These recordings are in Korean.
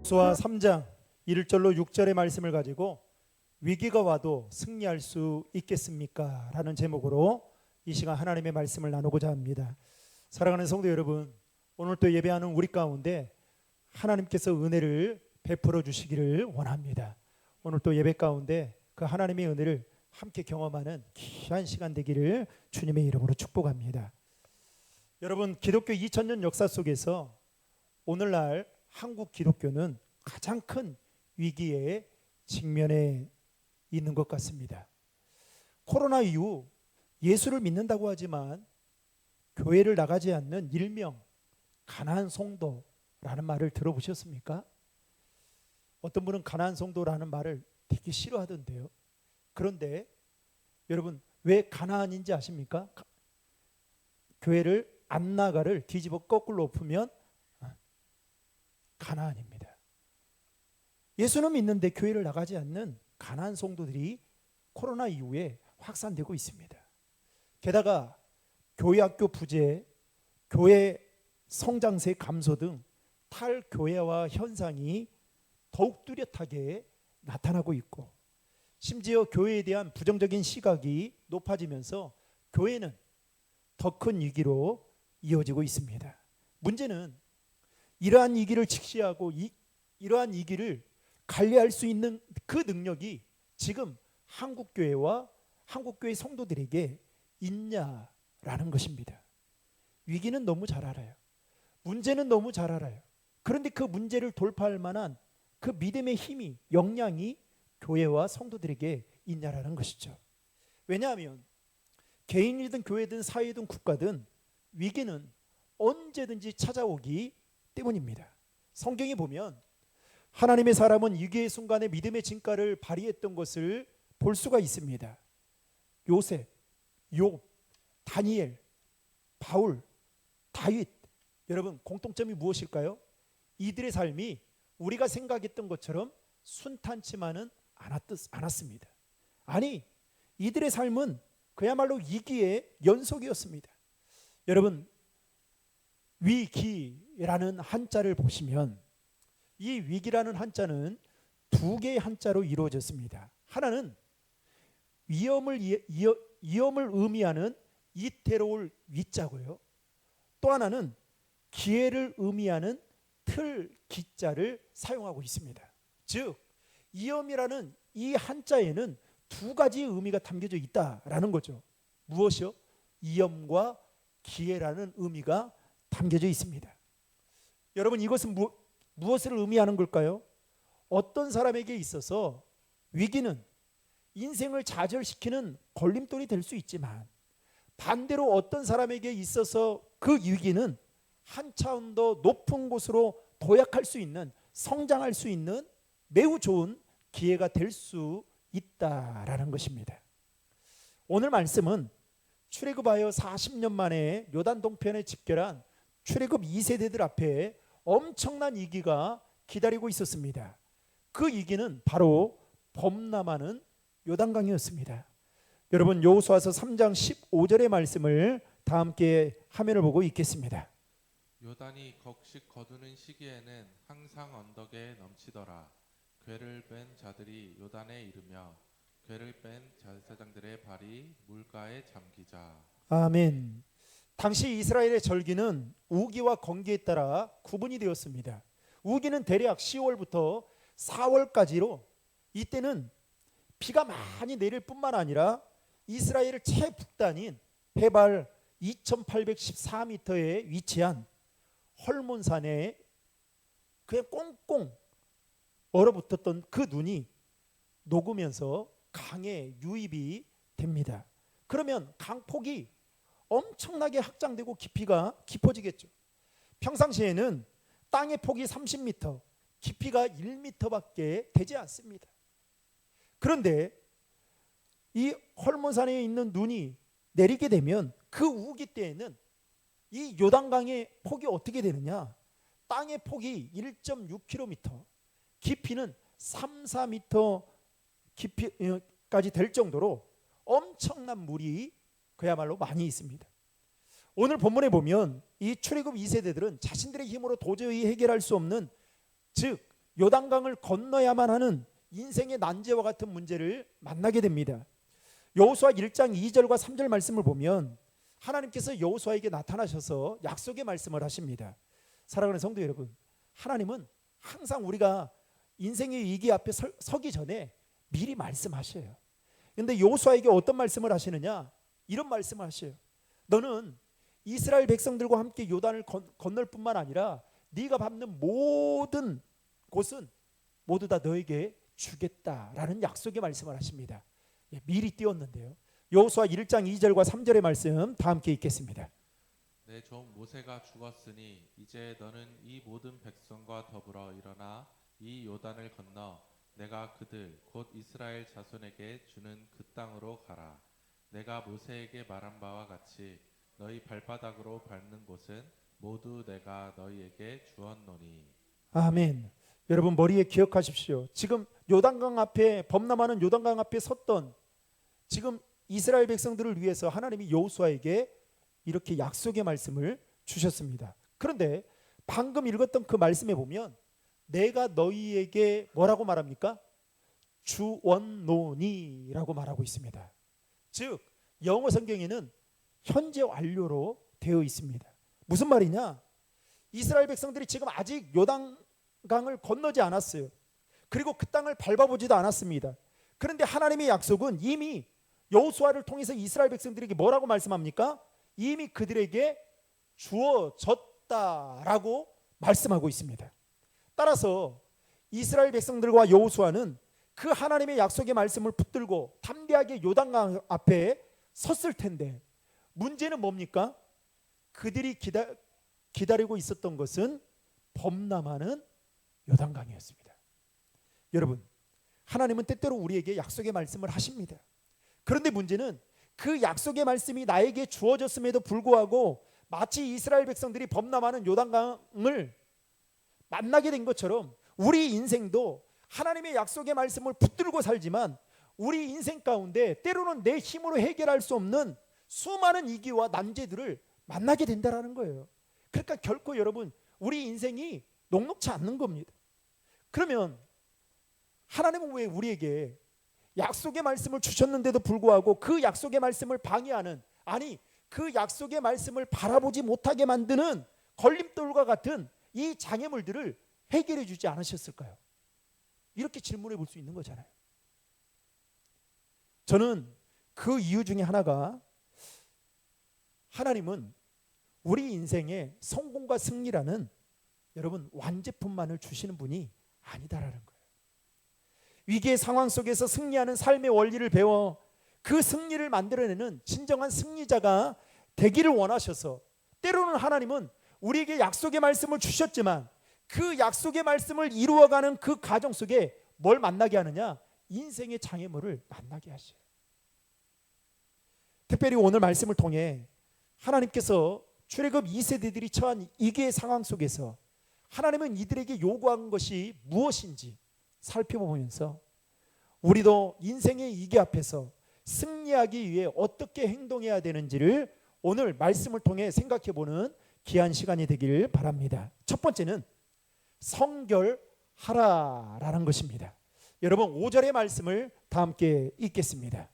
수아 3장 1절로 6절의 말씀을 가지고 위기가 와도 승리할 수 있겠습니까? 라는 제목으로 이 시간 하나님의 말씀을 나누고자 합니다. 사랑하는 성도 여러분, 오늘 또 예배하는 우리 가운데 하나님께서 은혜를 베풀어 주시기를 원합니다. 오늘 또 예배 가운데 그 하나님의 은혜를 함께 경험하는 귀한 시간 되기를 주님의 이름으로 축복합니다. 여러분, 기독교 2000년 역사 속에서 오늘날 한국 기독교는 가장 큰 위기에 직면해 있는 것 같습니다. 코로나 이후 예수를 믿는다고 하지만 교회를 나가지 않는 일명 가난한 성도라는 말을 들어보셨습니까? 어떤 분은 가난한 성도라는 말을 되게 싫어하던데요. 그런데 여러분, 왜 가난인지 아십니까? 교회를 안 나가를 뒤집어 거꾸로 엎으면 가나안입니다. 예수는 믿는데 교회를 나가지 않는 가나안 성도들이 코로나 이후에 확산되고 있습니다. 게다가 교회 학교 부재, 교회 성장세 감소 등 탈교회화 현상이 더욱 뚜렷하게 나타나고 있고, 심지어 교회에 대한 부정적인 시각이 높아지면서 교회는 더 큰 위기로 이어지고 있습니다. 문제는 이러한 위기를 직시하고 이러한 위기를 관리할 수 있는 그 능력이 지금 한국교회와 한국교회 성도들에게 있냐라는 것입니다. 위기는 너무 잘 알아요. 문제는 너무 잘 알아요. 그런데 그 문제를 돌파할 만한 그 믿음의 힘이, 역량이 교회와 성도들에게 있냐라는 것이죠. 왜냐하면 개인이든 교회든 사회든 국가든 위기는 언제든지 찾아오기 때문입니다. 성경에 보면 하나님의 사람은 위기의 순간에 믿음의 진가를 발휘했던 것을 볼 수가 있습니다. 요셉, 욥, 다니엘, 바울, 다윗, 여러분 공통점이 무엇일까요? 이들의 삶이 우리가 생각했던 것처럼 순탄치만은 않았습니다. 아니, 이들의 삶은 그야말로 위기의 연속이었습니다. 여러분, 위기라는 한자를 보시면 이 위기라는 한자는 두 개의 한자로 이루어졌습니다. 하나는 위험을 의미하는 이태로울 위자고요. 또 하나는 기회를 의미하는 틀 기자를 사용하고 있습니다. 즉, 위험이라는 이 한자에는 두 가지 의미가 담겨져 있다라는 거죠. 무엇이요? 위험과 기회라는 의미가 담겨져 있습니다. 여러분, 이것은 무엇을 의미하는 걸까요? 어떤 사람에게 있어서 위기는 인생을 좌절시키는 걸림돌이 될 수 있지만, 반대로 어떤 사람에게 있어서 그 위기는 한 차원 더 높은 곳으로 도약할 수 있는, 성장할 수 있는 매우 좋은 기회가 될 수 있다라는 것입니다. 오늘 말씀은 출애굽하여 40년 만에 요단 동편에 집결한 출애굽 2세대들 앞에 엄청난 위기가 기다리고 있었습니다. 그 위기는 바로 범람하는 요단강이었습니다. 여러분, 여호수아서 3장 15절의 말씀을 다 함께 화면을 보고 읽겠습니다. 요단이 곡식 거두는 시기에는 항상 언덕에 넘치더라. 궤를 뺀 자들이 요단에 이르며 궤를 뺀 제사장들의 발이 물가에 잠기자. 아멘. 당시 이스라엘의 절기는 우기와 건기에 따라 구분이 되었습니다. 우기는 대략 10월부터 4월까지로, 이때는 비가 많이 내릴 뿐만 아니라 이스라엘 최북단인 해발 2814m에 위치한 헐몬산에 그냥 꽁꽁 얼어붙었던 그 눈이 녹으면서 강에 유입이 됩니다. 그러면 강폭이 엄청나게 확장되고 깊이가 깊어지겠죠. 평상시에는 땅의 폭이 30m, 깊이가 1m밖에 되지 않습니다. 그런데 이 헐몬산에 있는 눈이 내리게 되면 그 우기 때에는 이 요단강의 폭이 어떻게 되느냐? 땅의 폭이 1.6km, 깊이는 3, 4m 깊이까지 될 정도로 엄청난 물이 그야말로 많이 있습니다. 오늘 본문에 보면 이 출애굽 2세대들은 자신들의 힘으로 도저히 해결할 수 없는, 즉 요단강을 건너야만 하는 인생의 난제와 같은 문제를 만나게 됩니다. 여호수아 1장 2절과 3절 말씀을 보면 하나님께서 여호수아에게 나타나셔서 약속의 말씀을 하십니다. 사랑하는 성도 여러분, 하나님은 항상 우리가 인생의 위기 앞에 서기 전에 미리 말씀하셔요. 그런데 여호수아에게 어떤 말씀을 하시느냐? 이런 말씀을 하셔요. 너는 이스라엘 백성들과 함께 요단을 건널 뿐만 아니라 네가 밟는 모든 곳은 모두 다 너에게 주겠다라는 약속의 말씀을 하십니다. 미리 띄웠는데요. 여호수아 1장 2절과 3절의 말씀 다 함께 읽겠습니다. 내 종 모세가 죽었으니 이제 너는 이 모든 백성과 더불어 일어나 이 요단을 건너 내가 그들 곧 이스라엘 자손에게 주는 그 땅으로 가라. 내가 모세에게 말한 바와 같이 너희 발바닥으로 밟는 곳은 모두 내가 너희에게 주었노니. 아멘. 여러분 머리에 기억하십시오. 지금 요단강 앞에 범람하는 요단강 앞에 섰던 지금 이스라엘 백성들을 위해서 하나님이 여호수아에게 이렇게 약속의 말씀을 주셨습니다. 그런데 방금 읽었던 그 말씀에 보면 내가 너희에게 뭐라고 말합니까? 주었노니라고 말하고 있습니다. 즉 영어 성경에는 현재 완료로 되어 있습니다. 무슨 말이냐? 이스라엘 백성들이 지금 아직 요단강을 건너지 않았어요. 그리고 그 땅을 밟아보지도 않았습니다. 그런데 하나님의 약속은 이미 여호수아를 통해서 이스라엘 백성들에게 뭐라고 말씀합니까? 이미 그들에게 주어졌다라고 말씀하고 있습니다. 따라서 이스라엘 백성들과 여호수아는 그 하나님의 약속의 말씀을 붙들고 담대하게 요단강 앞에 섰을 텐데 문제는 뭡니까? 그들이 기다리고 있었던 것은 범람하는 요단강이었습니다. 여러분, 하나님은 때때로 우리에게 약속의 말씀을 하십니다. 그런데 문제는 그 약속의 말씀이 나에게 주어졌음에도 불구하고 마치 이스라엘 백성들이 범람하는 요단강을 만나게 된 것처럼 우리 인생도 하나님의 약속의 말씀을 붙들고 살지만 우리 인생 가운데 때로는 내 힘으로 해결할 수 없는 수많은 위기와 난제들을 만나게 된다는 거예요. 그러니까 결코 여러분 우리 인생이 녹록지 않는 겁니다. 그러면 하나님은 왜 우리에게 약속의 말씀을 주셨는데도 불구하고 그 약속의 말씀을 방해하는, 아니 그 약속의 말씀을 바라보지 못하게 만드는 걸림돌과 같은 이 장애물들을 해결해 주지 않으셨을까요? 이렇게 질문해 볼 수 있는 거잖아요. 저는 그 이유 중에 하나가 하나님은 우리 인생에 성공과 승리라는 여러분 완제품만을 주시는 분이 아니다라는 거예요. 위기의 상황 속에서 승리하는 삶의 원리를 배워 그 승리를 만들어내는 진정한 승리자가 되기를 원하셔서 때로는 하나님은 우리에게 약속의 말씀을 주셨지만 그 약속의 말씀을 이루어가는 그 과정 속에 뭘 만나게 하느냐? 인생의 장애물을 만나게 하셔요. 특별히 오늘 말씀을 통해 하나님께서 출애굽 2세대들이 처한 위기의 상황 속에서 하나님은 이들에게 요구한 것이 무엇인지 살펴보면서 우리도 인생의 위기 앞에서 승리하기 위해 어떻게 행동해야 되는지를 오늘 말씀을 통해 생각해보는 귀한 시간이 되길 바랍니다. 첫 번째는 성결하라라는 것입니다. 여러분 5절의 말씀을 다 함께 읽겠습니다.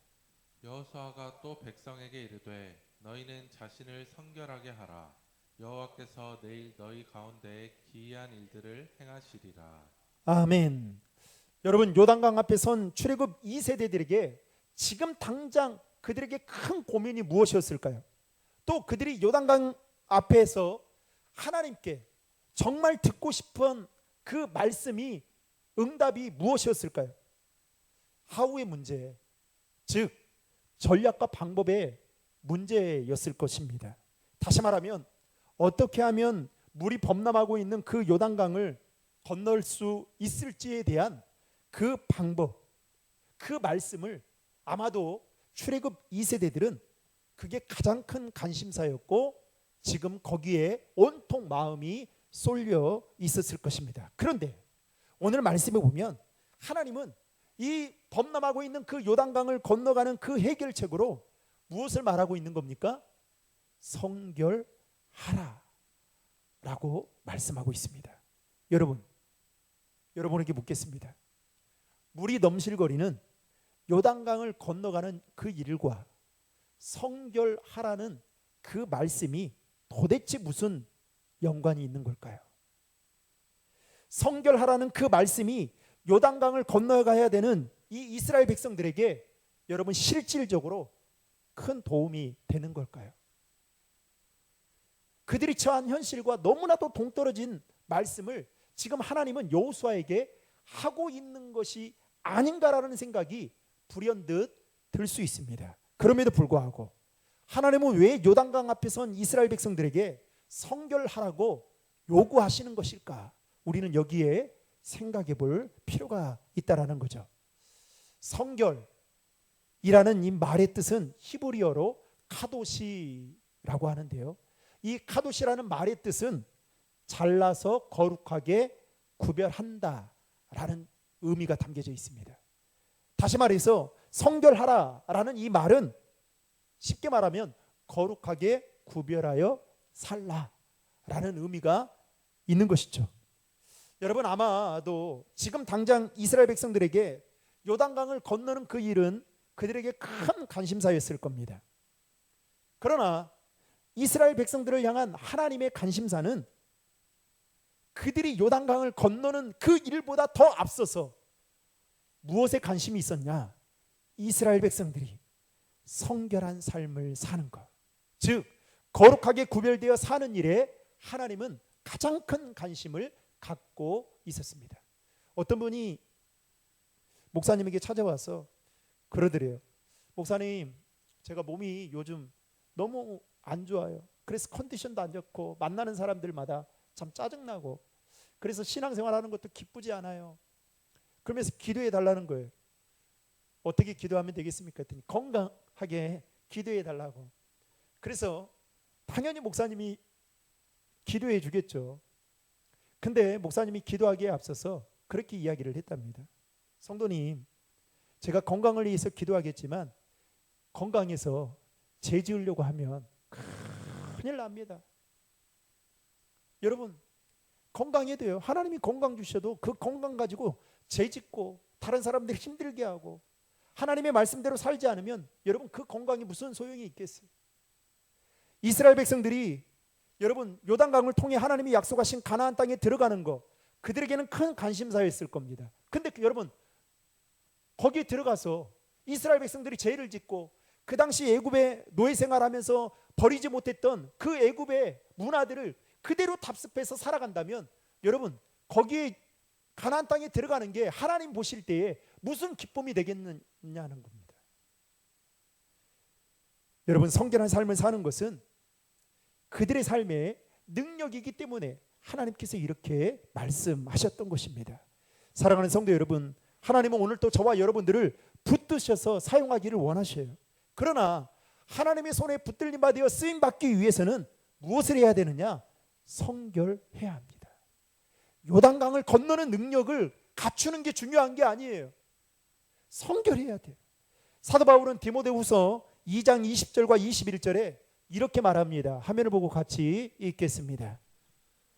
여호수아가 또 백성에게 이르되 너희는 자신을 성결하게 하라. 여호와께서 내일 너희 가운데에 기이한 일들을 행하시리라. 아멘. 여러분 요단강 앞에 선 출애굽 2세대들에게 지금 당장 그들에게 큰 고민이 무엇이었을까요? 또 그들이 요단강 앞에서 하나님께 정말 듣고 싶은 그 말씀이 응답이 무엇이었을까요? 하우의 문제, 즉 전략과 방법의 문제였을 것입니다. 다시 말하면 어떻게 하면 물이 범람하고 있는 그 요단강을 건널 수 있을지에 대한 그 방법, 그 말씀을 아마도 출애굽 2세대들은 그게 가장 큰 관심사였고 지금 거기에 온통 마음이 쏠려 있었을 것입니다. 그런데 오늘 말씀에 보면 하나님은 이 범람하고 있는 그 요단강을 건너가는 그 해결책으로 무엇을 말하고 있는 겁니까? 성결하라 라고 말씀하고 있습니다. 여러분 여러분에게 묻겠습니다. 물이 넘실거리는 요단강을 건너가는 그 일과 성결하라는 그 말씀이 도대체 무슨 연관이 있는 걸까요? 성결하라는 그 말씀이 요단강을 건너가야 되는 이 이스라엘 백성들에게 여러분 실질적으로 큰 도움이 되는 걸까요? 그들이 처한 현실과 너무나도 동떨어진 말씀을 지금 하나님은 여호수아에게 하고 있는 것이 아닌가라는 생각이 불현듯 들 수 있습니다. 그럼에도 불구하고 하나님은 왜 요단강 앞에 선 이스라엘 백성들에게 성결하라고 요구하시는 것일까? 우리는 여기에 생각해 볼 필요가 있다라는 거죠. 성결이라는 이 말의 뜻은 히브리어로 카도시라고 하는데요. 이 카도시라는 말의 뜻은 잘라서 거룩하게 구별한다라는 의미가 담겨져 있습니다. 다시 말해서 성결하라라는 이 말은 쉽게 말하면 거룩하게 구별하여 살라라는 의미가 있는 것이죠. 여러분 아마도 지금 당장 이스라엘 백성들에게 요단강을 건너는 그 일은 그들에게 큰 관심사였을 겁니다. 그러나 이스라엘 백성들을 향한 하나님의 관심사는 그들이 요단강을 건너는 그 일보다 더 앞서서 무엇에 관심이 있었냐? 이스라엘 백성들이 성결한 삶을 사는 것, 즉 거룩하게 구별되어 사는 일에 하나님은 가장 큰 관심을 갖고 있었습니다. 어떤 분이 목사님에게 찾아와서 그러더래요. 목사님, 제가 몸이 요즘 너무 안 좋아요. 그래서 컨디션도 안 좋고 만나는 사람들마다 참 짜증나고 그래서 신앙생활하는 것도 기쁘지 않아요. 그러면서 기도해 달라는 거예요. 어떻게 기도하면 되겠습니까? 했더니 건강하게 기도해 달라고. 그래서 당연히 목사님이 기도해 주겠죠. 근데 목사님이 기도하기에 앞서서 그렇게 이야기를 했답니다. 성도님, 제가 건강을 위해서 기도하겠지만 건강해서 죄 지으려고 하면 큰일 납니다. 여러분 건강해야 돼요. 하나님이 건강 주셔도 그 건강 가지고 죄 짓고 다른 사람들 힘들게 하고 하나님의 말씀대로 살지 않으면 여러분 그 건강이 무슨 소용이 있겠어요? 이스라엘 백성들이 여러분 요단강을 통해 하나님이 약속하신 가나안 땅에 들어가는 거 그들에게는 큰 관심사였을 겁니다. 근데 여러분 거기에 들어가서 이스라엘 백성들이 죄를 짓고 그 당시 애굽에 노예 생활하면서 버리지 못했던 그 애굽의 문화들을 그대로 답습해서 살아간다면 여러분 거기에 가나안 땅에 들어가는 게 하나님 보실 때에 무슨 기쁨이 되겠느냐는 겁니다. 여러분 성결한 삶을 사는 것은 그들의 삶의 능력이기 때문에 하나님께서 이렇게 말씀하셨던 것입니다. 사랑하는 성도 여러분, 하나님은 오늘 또 저와 여러분들을 붙드셔서 사용하기를 원하셔요. 그러나 하나님의 손에 붙들림 받아 쓰임 받기 위해서는 무엇을 해야 되느냐? 성결해야 합니다. 요단강을 건너는 능력을 갖추는 게 중요한 게 아니에요. 성결해야 돼요. 사도 바울은 디모데후서 2장 20절과 21절에 이렇게 말합니다. 화면을 보고 같이 읽겠습니다.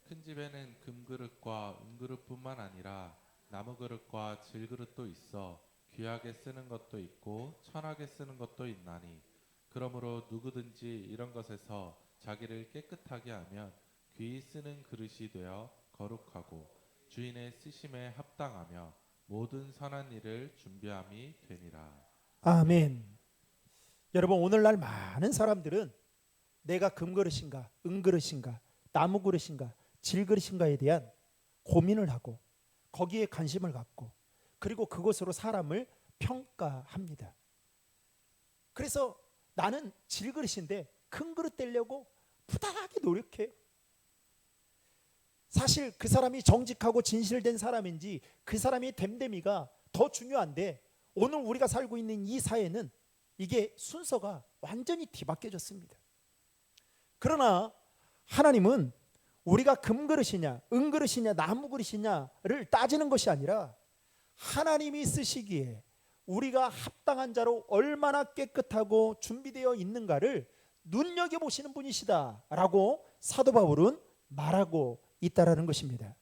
큰 집에는 금그릇과 은그릇뿐만 아니라 나무그릇과 질그릇도 있어 귀하게 쓰는 것도 있고 천하게 쓰는 것도 있나니 그러므로 누구든지 이런 것에서 자기를 깨끗하게 하면 귀히 쓰는 그릇이 되어 거룩하고 주인의 쓰심에 합당하며 모든 선한 일을 준비함이 되니라. 아멘. 여러분 오늘날 많은 사람들은 내가 금그릇인가 은그릇인가 나무그릇인가 질그릇인가에 대한 고민을 하고 거기에 관심을 갖고 그리고 그것으로 사람을 평가합니다. 그래서 나는 질그릇인데 큰 그릇 되려고 부단하게 노력해요. 사실 그 사람이 정직하고 진실된 사람인지 그 사람의 됨됨이가 더 중요한데 오늘 우리가 살고 있는 이 사회는 이게 순서가 완전히 뒤바뀌어졌습니다. 그러나 하나님은 우리가 금그릇이냐 은그릇이냐 나무그릇이냐를 따지는 것이 아니라 하나님이 쓰시기에 우리가 합당한 자로 얼마나 깨끗하고 준비되어 있는가를 눈여겨보시는 분이시다라고 사도 바울은 말하고 있다라는 것입니다.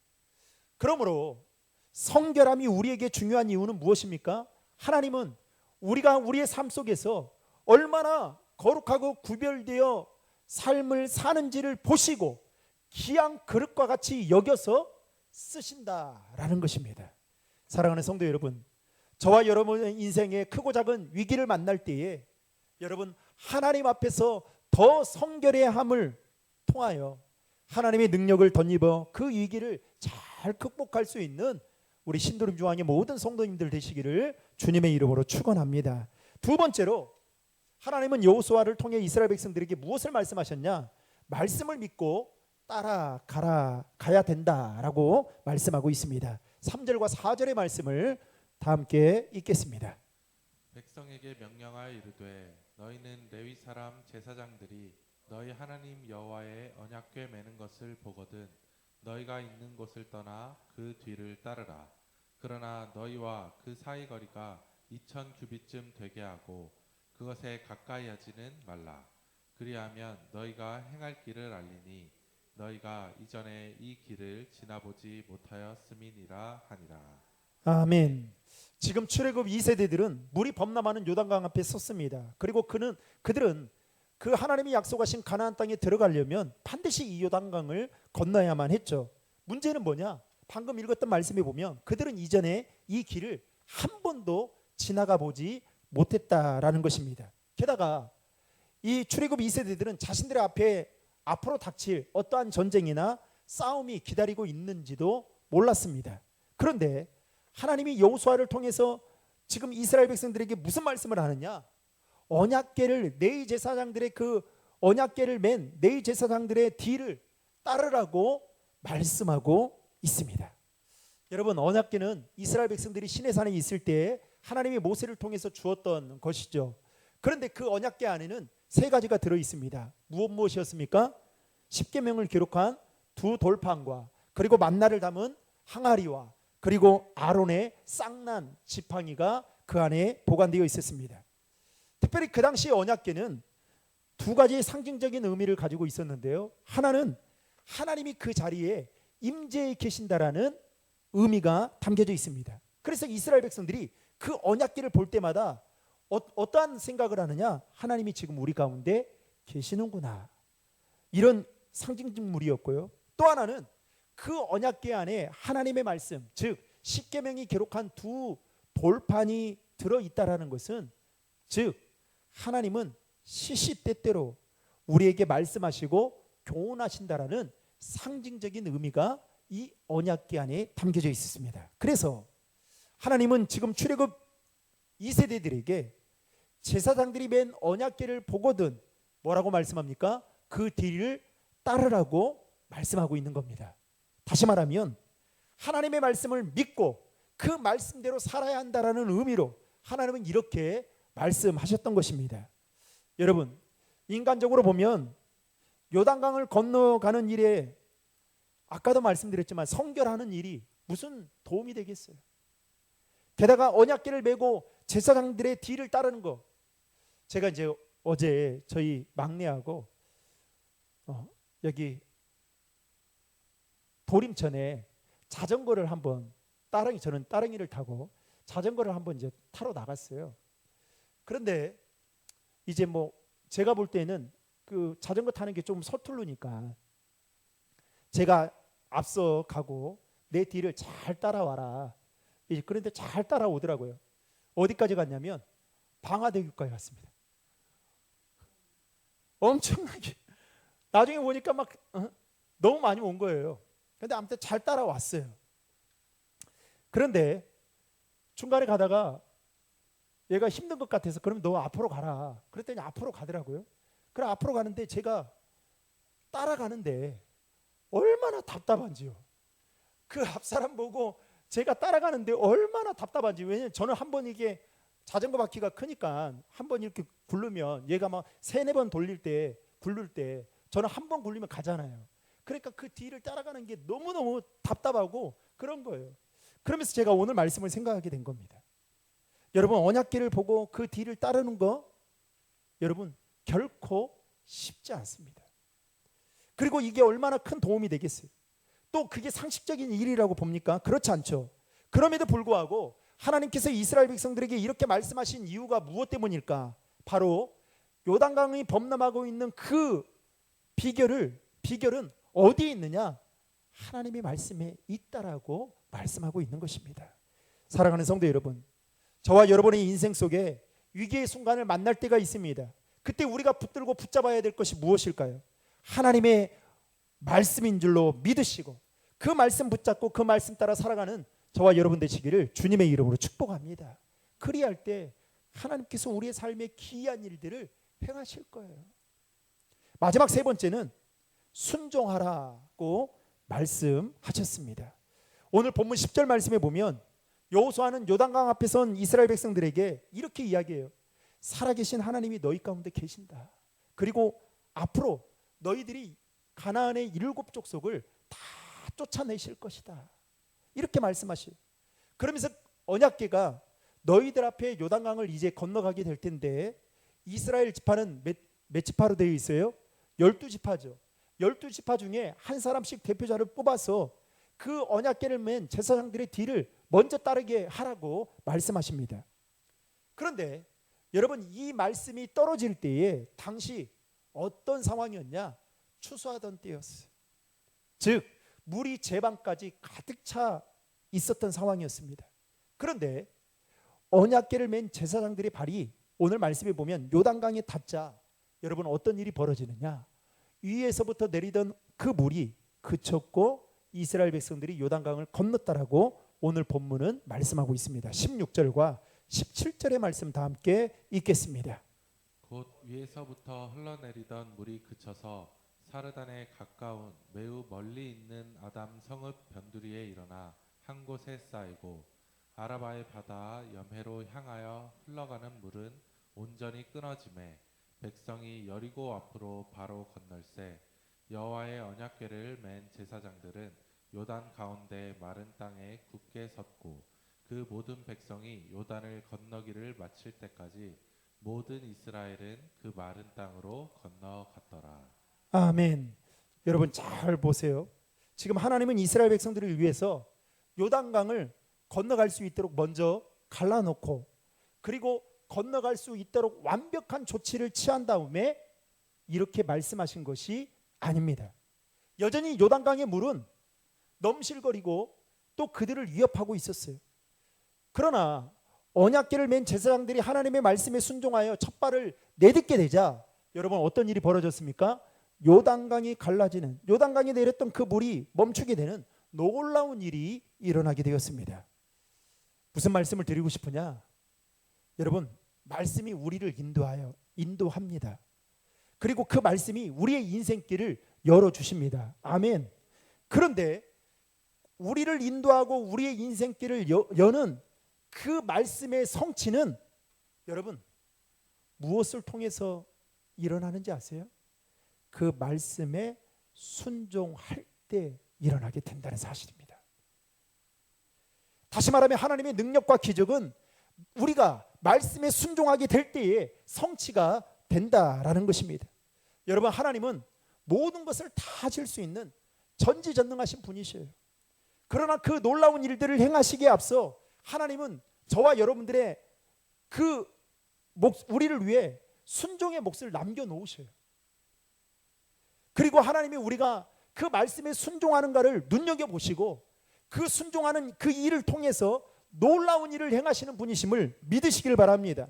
그러므로 성결함이 우리에게 중요한 이유는 무엇입니까? 하나님은 우리가 우리의 삶 속에서 얼마나 거룩하고 구별되어 삶을 사는지를 보시고 귀한 그릇과 같이 여겨서 쓰신다라는 것입니다. 사랑하는 성도 여러분, 저와 여러분의 인생에 크고 작은 위기를 만날 때에 여러분 하나님 앞에서 더 성결해야 함을 통하여 하나님의 능력을 덧입어 그 위기를 잘 극복할 수 있는 우리 신도림 중앙의 모든 성도님들 되시기를 주님의 이름으로 축원합니다. 두 번째로 하나님은 여호수아를 통해 이스라엘 백성들에게 무엇을 말씀하셨냐? 말씀을 믿고 따라가야 된다라고 말씀하고 있습니다. 3절과 4절의 말씀을 다 함께 읽겠습니다. 백성에게 명령하여 이르되 너희는 레위 사람 제사장들이 너희 하나님 여호와의 언약궤 매는 것을 보거든 너희가 있는 곳을 떠나 그 뒤를 따르라. 그러나 너희와 그 사이 거리가 2000 규빗쯤 되게 하고 그것에 가까이 하지는 말라. 그리하면 너희가 행할 길을 알리니 너희가 이전에 이 길을 지나보지 못하였음이니라 하니라. 아멘. 지금 출애굽 2세대들은 물이 범람하는 요단강 앞에 섰습니다. 그리고 그들은 그 하나님이 약속하신 가나안 땅에 들어가려면 반드시 이 요단강을 건너야만 했죠. 문제는 뭐냐? 방금 읽었던 말씀에 보면 그들은 이전에 이 길을 한 번도 지나가 보지 못했다라는 것입니다. 게다가 이 출애굽 2세대들은 자신들의 앞으로 닥칠 어떠한 전쟁이나 싸움이 기다리고 있는지도 몰랐습니다. 그런데 하나님이 여호수아를 통해서 지금 이스라엘 백성들에게 무슨 말씀을 하느냐? 언약궤를 레위 제사장들의 그 언약궤를 맨 레위 제사장들의 뒤를 따르라고 말씀하고 있습니다. 여러분, 언약궤는 이스라엘 백성들이 시내산에 있을 때 하나님이 모세를 통해서 주었던 것이죠. 그런데 그 언약궤 안에는 세 가지가 들어 있습니다. 무엇이었습니까? 십계명을 기록한 두 돌판과 그리고 만나를 담은 항아리와 그리고 아론의 쌍난 지팡이가 그 안에 보관되어 있었습니다. 특별히 그 당시 언약궤는 두 가지 상징적인 의미를 가지고 있었는데요. 하나는 하나님이 그 자리에 임재해 계신다라는 의미가 담겨져 있습니다. 그래서 이스라엘 백성들이 그 언약궤를 볼 때마다 어떠한 생각을 하느냐? 하나님이 지금 우리 가운데 계시는구나. 이런 상징물이었고요. 또 하나는 그 언약궤 안에 하나님의 말씀, 즉 십계명이 기록한 두 돌판이 들어있다라는 것은 즉 하나님은 시시때때로 우리에게 말씀하시고 교훈하신다라는 상징적인 의미가 이 언약궤 안에 담겨져 있었습니다. 그래서 하나님은 지금 출애굽 2세대들에게 제사장들이 맨 언약궤를 보거든 뭐라고 말씀합니까? 그 뒤를 따르라고 말씀하고 있는 겁니다. 다시 말하면 하나님의 말씀을 믿고 그 말씀대로 살아야 한다라는 의미로 하나님은 이렇게 말씀하셨던 것입니다. 여러분, 인간적으로 보면 요단강을 건너가는 일에 아까도 말씀드렸지만 성결하는 일이 무슨 도움이 되겠어요? 게다가 언약궤를 메고 제사장들의 뒤를 따르는 거. 제가 이제 어제 저희 막내하고 여기 도림천에 자전거를 한번 저는 따릉이를 타고 자전거를 한번 이제 타러 나갔어요. 그런데 이제 뭐 제가 볼 때는 그 자전거 타는 게 좀 서툴르니까 제가 앞서 가고 내 뒤를 잘 따라와라. 그런데 잘 따라오더라고요. 어디까지 갔냐면 방화대교까지 갔습니다. 엄청나게 나중에 보니까 막 너무 많이 온 거예요. 그런데 아무튼 잘 따라왔어요. 그런데 중간에 가다가 얘가 힘든 것 같아서 그러면 너 앞으로 가라. 그랬더니 앞으로 가더라고요. 그래 앞으로 가는데 제가 따라가는데 얼마나 답답한지요. 그 앞사람 보고 제가 따라가는데 얼마나 답답한지. 왜냐면 저는 한번 이게 자전거 바퀴가 크니까 한번 이렇게 굴르면 얘가 막 3-4번 굴릴 때 저는 한번 굴리면 가잖아요. 그러니까 그 뒤를 따라가는 게 너무너무 답답하고 그런 거예요. 그러면서 제가 오늘 말씀을 생각하게 된 겁니다. 여러분, 언약궤를 보고 그 뒤를 따르는 거 여러분 결코 쉽지 않습니다. 그리고 이게 얼마나 큰 도움이 되겠어요. 또 그게 상식적인 일이라고 봅니까? 그렇지 않죠. 그럼에도 불구하고 하나님께서 이스라엘 백성들에게 이렇게 말씀하신 이유가 무엇 때문일까? 바로 요단강이 범람하고 있는 그 비결은 어디에 있느냐? 하나님의 말씀에 있다라고 말씀하고 있는 것입니다. 사랑하는 성도 여러분, 저와 여러분의 인생 속에 위기의 순간을 만날 때가 있습니다. 그때 우리가 붙들고 붙잡아야 될 것이 무엇일까요? 하나님의 말씀인 줄로 믿으시고 그 말씀 붙잡고 그 말씀 따라 살아가는 저와 여러분 되시기를 주님의 이름으로 축복합니다. 그리할 때 하나님께서 우리의 삶에 기이한 일들을 행하실 거예요. 마지막 세 번째는 순종하라고 말씀하셨습니다. 오늘 본문 10절 말씀에 보면 여호수아는 요단강 앞에 선 이스라엘 백성들에게 이렇게 이야기해요. 살아계신 하나님이 너희 가운데 계신다. 그리고 앞으로 너희들이 가나안의 7 족속을 다 쫓아내실 것이다. 이렇게 말씀하셔요. 그러면서 언약궤가 너희들 앞에 요단강을 이제 건너가게 될 텐데 이스라엘 지파는 몇 지파로 되어 있어요? 12지파죠. 12지파 중에 한 사람씩 대표자를 뽑아서 그 언약궤를 맨 제사장들의 뒤를 먼저 따르게 하라고 말씀하십니다. 그런데 여러분, 이 말씀이 떨어질 때에 당시 어떤 상황이었냐? 추수하던 때였어요. 즉 물이 제방까지 가득 차 있었던 상황이었습니다. 그런데 언약궤를 맨 제사장들의 발이 오늘 말씀에 보면 요단강에 닿자 여러분 어떤 일이 벌어지느냐? 위에서부터 내리던 그 물이 그쳤고 이스라엘 백성들이 요단강을 건넜다라고 오늘 본문은 말씀하고 있습니다. 16절과 17절의 말씀 다 함께 읽겠습니다. 곧 위에서부터 흘러내리던 물이 그쳐서 사르단에 가까운 매우 멀리 있는 아담 성읍 변두리에 일어나 한 곳에 쌓이고 아라바의 바다 염해로 향하여 흘러가는 물은 온전히 끊어지매 백성이 여리고 앞으로 바로 건널세 여호와의 언약궤를 맨 제사장들은 요단 가운데 마른 땅에 굳게 섰고 그 모든 백성이 요단을 건너기를 마칠 때까지 모든 이스라엘은 그 마른 땅으로 건너갔더라. 아멘. 여러분 잘 보세요. 지금 하나님은 이스라엘 백성들을 위해서 요단강을 건너갈 수 있도록 먼저 갈라놓고 그리고 건너갈 수 있도록 완벽한 조치를 취한 다음에 이렇게 말씀하신 것이 아닙니다. 여전히 요단강의 물은 넘실거리고 또 그들을 위협하고 있었어요. 그러나 언약궤를 맨 제사장들이 하나님의 말씀에 순종하여 첫 발을 내딛게 되자 여러분 어떤 일이 벌어졌습니까? 요단강이 갈라지는, 요단강에 내렸던 그 물이 멈추게 되는 놀라운 일이 일어나게 되었습니다. 무슨 말씀을 드리고 싶으냐? 여러분, 말씀이 우리를 인도합니다. 그리고 그 말씀이 우리의 인생길을 열어주십니다. 아멘. 그런데 우리를 인도하고 우리의 인생길을 여는 그 말씀의 성취는 여러분 무엇을 통해서 일어나는지 아세요? 그 말씀에 순종할 때 일어나게 된다는 사실입니다. 다시 말하면 하나님의 능력과 기적은 우리가 말씀에 순종하게 될 때에 성취가 된다라는 것입니다. 여러분, 하나님은 모든 것을 다 하실 수 있는 전지전능하신 분이셔요. 그러나 그 놀라운 일들을 행하시기에 앞서 하나님은 저와 여러분들의 우리를 위해 순종의 몫을 남겨놓으셔요. 그리고 하나님이 우리가 그 말씀에 순종하는가를 눈여겨보시고 그 순종하는 그 일을 통해서 놀라운 일을 행하시는 분이심을 믿으시길 바랍니다.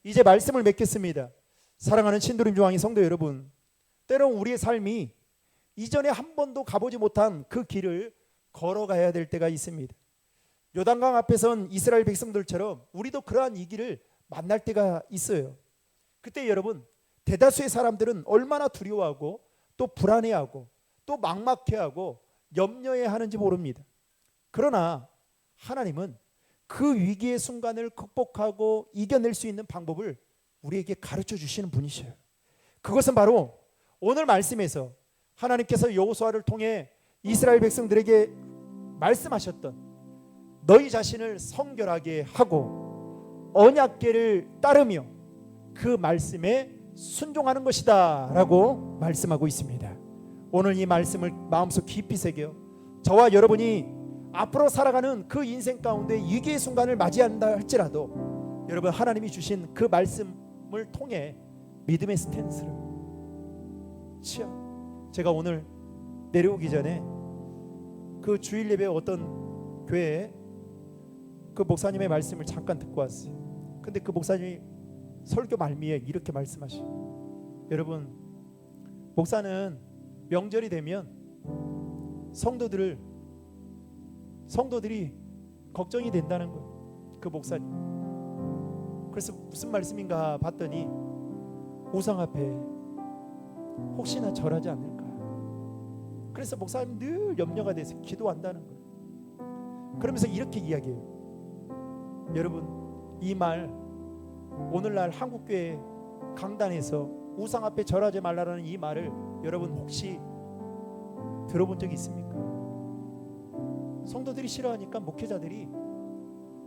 이제 말씀을 맺겠습니다. 사랑하는 신도림 중앙의 성도 여러분, 때론 우리의 삶이 이전에 한 번도 가보지 못한 그 길을 걸어가야 될 때가 있습니다. 요단강 앞에 선 이스라엘 백성들처럼 우리도 그러한 이 길을 만날 때가 있어요. 그때 여러분, 대다수의 사람들은 얼마나 두려워하고 또 불안해하고 또 막막해하고 염려해하는지 모릅니다. 그러나 하나님은 그 위기의 순간을 극복하고 이겨낼 수 있는 방법을 우리에게 가르쳐 주시는 분이셔요. 그것은 바로 오늘 말씀에서 하나님께서 여호수아를 통해 이스라엘 백성들에게 말씀하셨던 너희 자신을 성결하게 하고 언약궤를 따르며 그 말씀에 순종하는 것이다 라고 말씀하고 있습니다. 오늘 이 말씀을 마음속 깊이 새겨 저와 여러분이 앞으로 살아가는 그 인생 가운데 위기의 순간을 맞이한다 할지라도 여러분 하나님이 주신 그 말씀을 통해 믿음의 스탠스를 취하. 제가 오늘 내려오기 전에 그 주일 예배 어떤 교회에 그 목사님의 말씀을 잠깐 듣고 왔어요. 근데 그 목사님이 설교 말미에 이렇게 말씀하시죠. 여러분, 목사는 명절이 되면 성도들이 걱정이 된다는 거예요. 그 목사님. 그래서 무슨 말씀인가 봤더니 우상 앞에 혹시나 절하지 않을까. 그래서 목사님 늘 염려가 돼서 기도한다는 거예요. 그러면서 이렇게 이야기해요. 여러분, 이 말 오늘날 한국교회 강단에서 우상 앞에 절하지 말라라는 이 말을 여러분 혹시 들어본 적이 있습니까? 성도들이 싫어하니까 목회자들이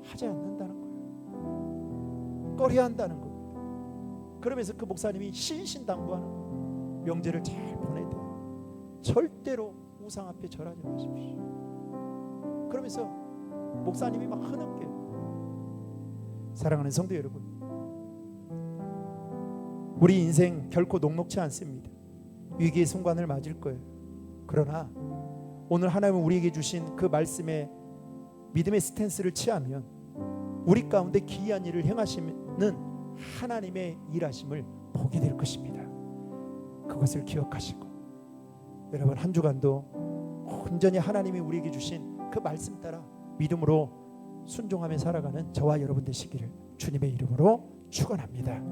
하지 않는다는 거예요. 꺼려한다는 거예요. 그러면서 그 목사님이 신신당부하는 거예요. 명절을 잘 보내야 돼요. 절대로 우상 앞에 절하지 마십시오. 그러면서 목사님이 막 흐느껴요. 사랑하는 성도 여러분, 우리 인생 결코 녹록지 않습니다. 위기의 순간을 맞을 거예요. 그러나 오늘 하나님은 우리에게 주신 그 말씀에 믿음의 스탠스를 취하면 우리 가운데 기이한 일을 행하시는 하나님의 일하심을 보게 될 것입니다. 그것을 기억하시고 여러분 한 주간도 온전히 하나님이 우리에게 주신 그 말씀 따라 믿음으로 순종하며 살아가는 저와 여러분 되시기를 주님의 이름으로 축원합니다.